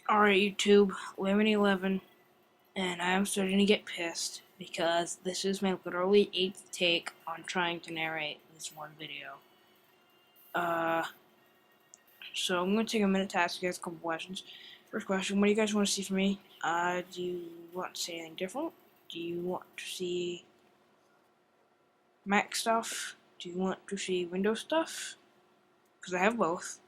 Alright, YouTube, Lemon11, and I am starting to get pissed because this is my literally 8th take on trying to narrate this one video. So I'm going to take a minute to ask you guys a couple questions. First question, what do you guys want to see from me? Do you want to see anything different? Do you want to see Mac stuff? Do you want to see Windows stuff? Because I have both.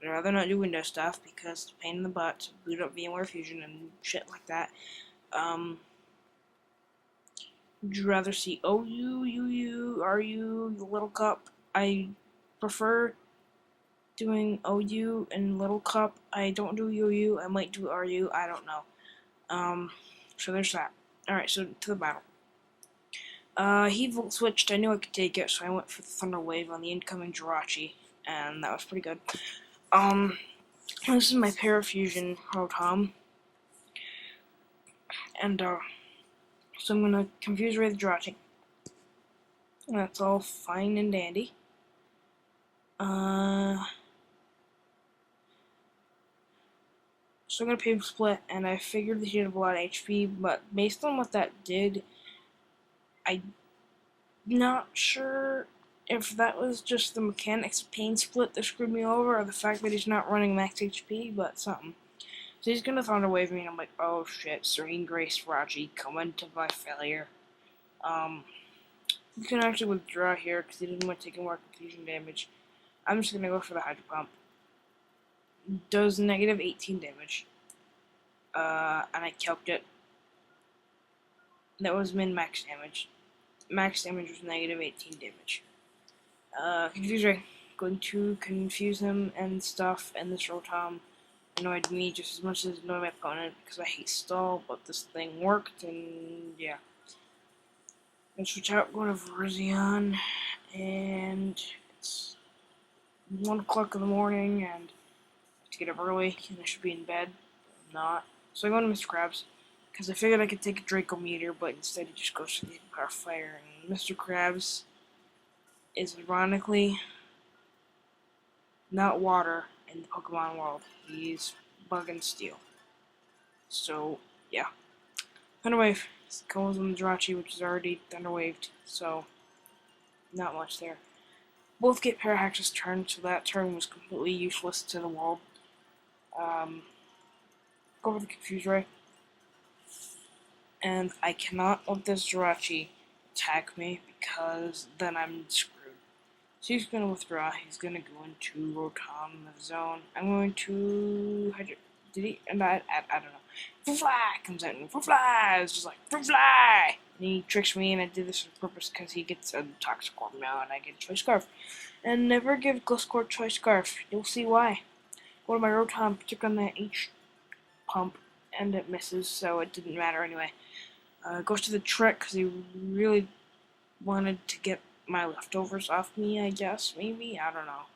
I'd rather not do Windows stuff because it's a pain in the butt to boot up VMware Fusion and shit like that. Would you rather see OU, UU, RU, the little cup? I prefer doing OU and little cup. I don't do UU. I might do RU. I don't know. So there's that. Alright, so to the battle. He volt switched. I knew I could take it, so I went for the Thunder Wave on the incoming Jirachi, and that was pretty good. This is my Parafusion Rotom. And, so I'm gonna confuse Ray the Jirachi. That's all fine and dandy. So I'm gonna Paper Split, and I figured that he had a lot of HP, but based on what that did, I'm not sure if that was just the mechanics of Pain Split that screwed me over, or the fact that he's not running max HP, but something. So he's gonna Thunder Wave me, and I'm like, oh shit, Serene Grace Raji, coming to my failure. You can actually withdraw here, because he didn't want to take more confusion damage. I'm just gonna go for the Hydro Pump. Does negative 18 damage. And I calced it. That was min-max damage. Max damage was negative 18 damage. Confuse Ray. Going to confuse him and stuff, and this Rotom annoyed me just as much as it annoyed my opponent, because I hate stall, but this thing worked, and yeah. And switch out, go to Virizion, and it's 1 o'clock in the morning, and I have to get up early, and I should be in bed, but I'm not. So I go to Mr. Krabs, because I figured I could take a Draco Meteor, but instead he just goes for the Empire Fire, and Mr. Krabs is ironically not water in the Pokemon world. He's Bug and Steel. So, yeah. Thunder Wave goes on the Jirachi, which is already Thunder Waved, so not much there. Both get Parahax's turn, so that turn was completely useless to the world. Go for the Confuse Ray. And I cannot let this Jirachi attack me, because then I'm screwed. So he's going to withdraw. He's going to go into Rotom of his own. I'm going to... Did he? And I don't know. Fly comes out and Fly is just like Fly, and he tricks me, and I did this on purpose because he gets a Toxic Orb now, and I get a Choice Scarf. And never give Gliscor Choice Scarf. You'll see why. Go to my Rotom, took on that H pump, and it misses, so it didn't matter anyway. Goes to the Trick because he really wanted to get my leftovers off me, I guess, maybe? I don't know.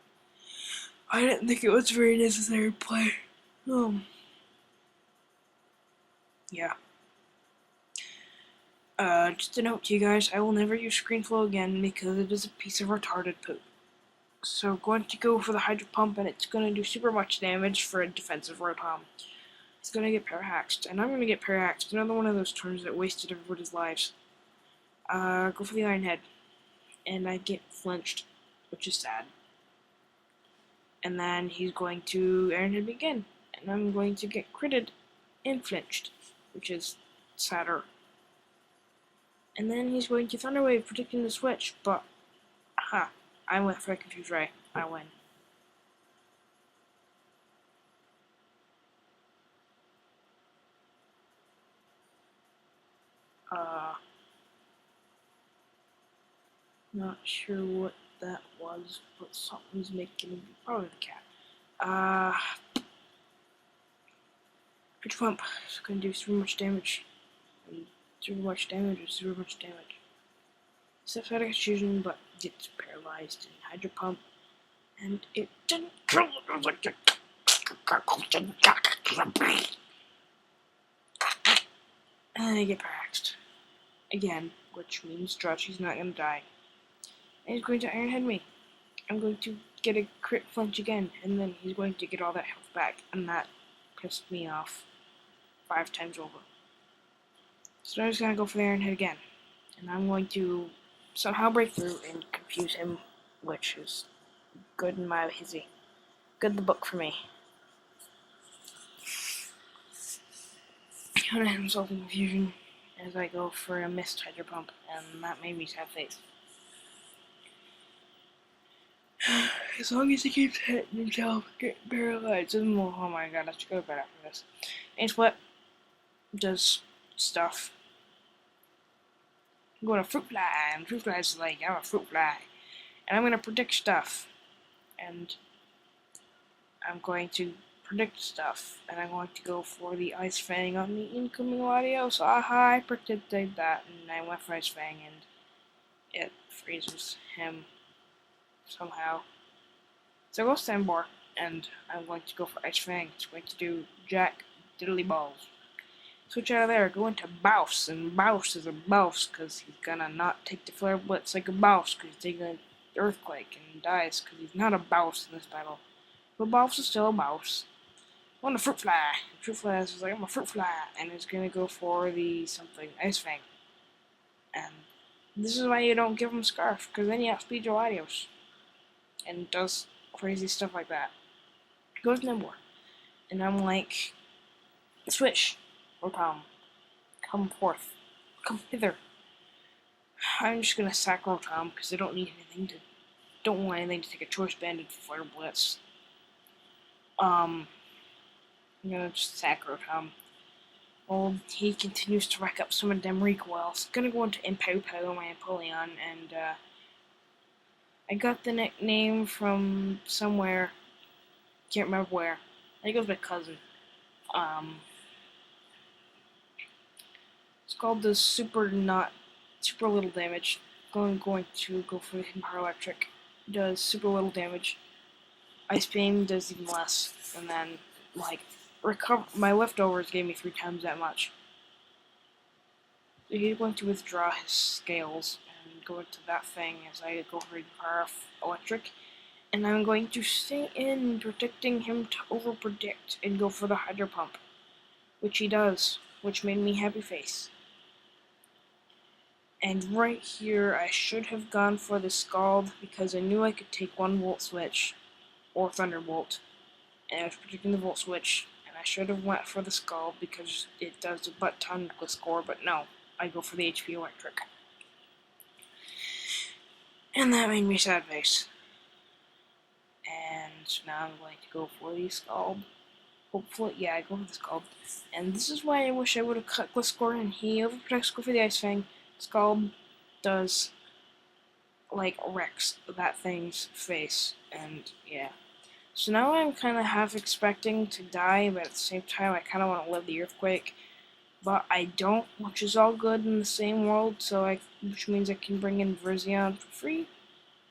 I didn't think it was very necessary to play. Yeah. Just a note to you guys, I will never use ScreenFlow again because it is a piece of retarded poop. So going to go for the Hydro Pump, and it's going to do super much damage for a defensive Rotom. It's going to get Parahaxed, and I'm going to get Parahaxed. Another one of those turns that wasted everybody's lives. Go for the Iron Head, and I get flinched, which is sad. And then he's going to Iron Head me again, and I'm going to get critted and flinched, which is sadder. And then he's going to Thunder Wave, predicting the switch, but aha, I went for a Confuse Ray. I win. Not sure what that was, but something's making me probably the cat. Pitch Pump is going to do super much damage. And super much damage or super much damage. Steps out of confusion, but gets paralyzed in Hydro Pump. And it didn't kill it. It was like and I get paraxed. Again, which means Jirachi's not going to die. And he's going to Iron Head me. I'm going to get a crit flinch again, and then he's going to get all that health back, and that pissed me off 5 times over. So I'm just gonna go for the Iron Head again. And I'm going to somehow break through and confuse him, which is good in my hizzy. Good in the book for me. Counter himself in confusion as I go for a missed Hydro Pump, and that made me sad face. As long as he keeps hitting himself, getting paralyzed, and oh my god, I should go to bed after this. And what does stuff. I'm going to Fruit Fly, and Fruit Fly's like, I'm a Fruit Fly. And I'm going to predict stuff. And I'm going to predict stuff. And I'm going to go for the Ice Fang on the incoming audio. So I predicted that, and I went for Ice Fang, and it freezes him somehow. So I go Sandbore, and I'm going to go for Ice Fang. It's going to do Jack Diddly Balls. Switch out of there, go into Bouse, and Bouse is a Bouse, because he's gonna not take the Flare Blitz like a Bouse, because he's taking an Earthquake, and dies, because he's not a Bouse in this battle. But Bouse is still a Bouse. On the Fruit Fly. Fruit Fly is like, I'm a Fruit Fly, and it's gonna go for the something, Ice Fang. And this is why you don't give him Scarf, because then you outspeed your Latios. And does crazy stuff like that. Goes Nimble. And I'm like, switch. Rotom, come forth. Come hither. I'm just gonna sack Rotom because I don't need anything to. Don't want anything to take a Choice Banded for Fire Blitz. I'm gonna just sack Rotom. Well, he continues to rack up some of them recoils. Gonna go into Impowpow, my Empoleon, and I got the nickname from somewhere. Can't remember where. I think it was my cousin. It's called the super little damage. Going to go for the Power Electric. Does super little damage. Ice Beam does even less. And then, like, my leftovers gave me 3 times that much. So he's going to withdraw his scales and go into that thing as I go for the Power Electric. And I'm going to stay in, predicting him to overpredict and go for the Hydro Pump. Which he does, which made me happy face. And right here, I should have gone for the Scald because I knew I could take 1 Volt Switch or Thunderbolt, and I was predicting the Volt Switch, and I should have went for the Scald because it does a butt-ton score, but no, I go for the HP Electric. And that made me sad face. And now I'm going to go for the Scald. Hopefully, yeah, I go for the Scald. And this is why I wish I would have cut Gliscor, and he overprotects, go for the Ice Fang. Scald does, like, wrecks that thing's face, and yeah. So now I'm kind of half expecting to die, but at the same time I kind of want to live the Earthquake. But I don't, which is all good in the same world, which means I can bring in Verzion for free.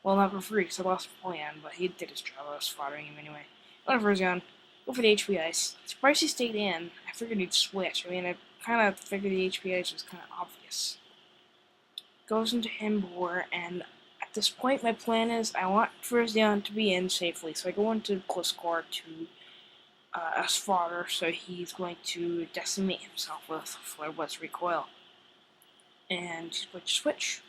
Well, not for free, because I lost Polian, but he did his job. I was slaughtering him anyway. Go to Verzion. Go for the HP Ice. Surprised he stayed in. I figured he'd switch. I mean, I kind of figured the HP Ice was kind of obvious. Goes into Himbor, and at this point my plan is I want Verzion to be in safely, so I go into Gliscor to as fodder, so he's going to decimate himself with Flare Blitz Recoil. And he's going to switch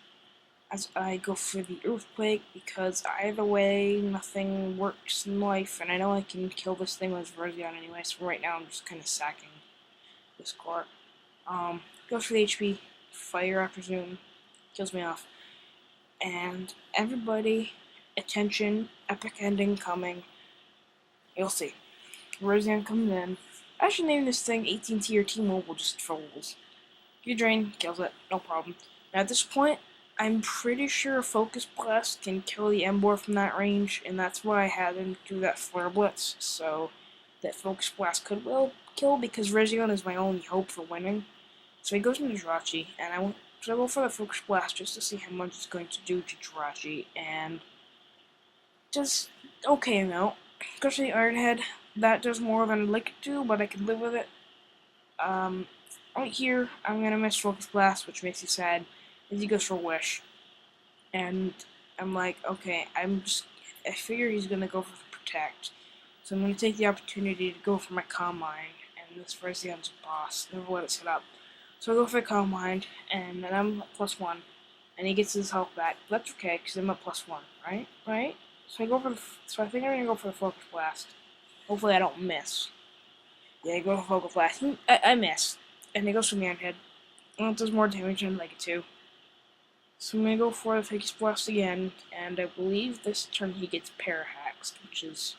as I go for the Earthquake, because either way nothing works in life, and I know I can kill this thing with Verzion anyway, so right now I'm just kind of sacking Gliscor. Goes for the HP Fire, I presume. Kills me off. And everybody, attention, epic ending coming. You'll see. Verzion comes in. I should name this thing AT&T or T-Mobile just for rules. You drain, kills it, no problem. Now at this point, I'm pretty sure a Focus Blast can kill the Emboar from that range, and that's why I had him do that Flare Blitz, so that Focus Blast could kill, because Verzion is my only hope for winning. So he goes into Jirachi, and I go for the Focus Blast just to see how much it's going to do to Jirachi, and just okay amount. Goes to the Iron Head. That does more than I'd like it to, but I can live with it. Right here, I'm gonna miss Focus Blast, which makes me sad. As he goes for Wish, and I'm like, okay, I figure he's gonna go for the Protect, So I'm going to take the opportunity to go for my Calm Mind, and this Raytheon's boss. Never let it set up. So I go for a Calm Mind, and then I'm at +1, and he gets his health back. But that's okay, because I'm at +1, right? Right? So I think I'm going to go for the Focus Blast. Hopefully I don't miss. Yeah, I go for Focus Blast. I miss. And he goes for Manhead. And it does more damage than I'd like it to. So I'm going to go for the Focus Blast again, and I believe this turn he gets Parahaxed, which is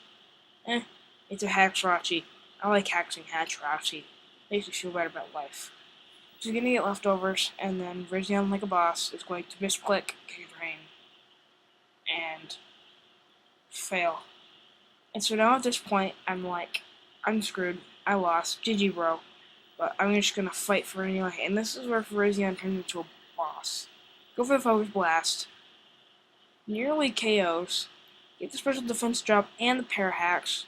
it's a Haxrachi. I like hacking Haxrachi. Makes me feel better about life. She's gonna get leftovers, and then Rizzion, like a boss, is going to misclick, kick drain, and fail. And so now at this point, I'm like, I'm screwed. I lost. GG, bro. But I'm just gonna fight for anyway. And this is where Rizzion turns into a boss. Go for the Focus Blast. Nearly KOs. Get the special defense drop and the Parahacks.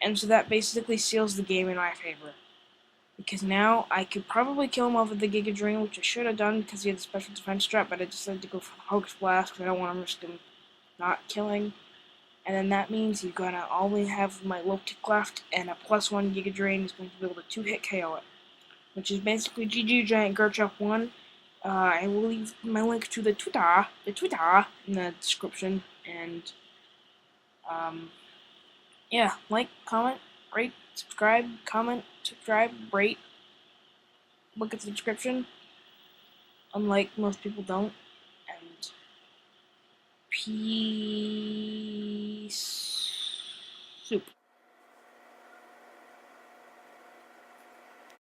And so that basically seals the game in my favor. Because now I could probably kill him off with the Giga Drain, which I should have done because he had the special defense trap, but I decided to go for the Focus Blast because I don't want to risk him not killing. And then that means he's gonna only have my low tick left, and a +1 Giga Drain is going to be able to 2-hit KO it. Which is basically GG Giantgarchomp1. I will leave my link to the Twitter in the description, and yeah, like, comment, rate, subscribe, comment, subscribe, rate, look at the description, unlike most people don't, and peace soup.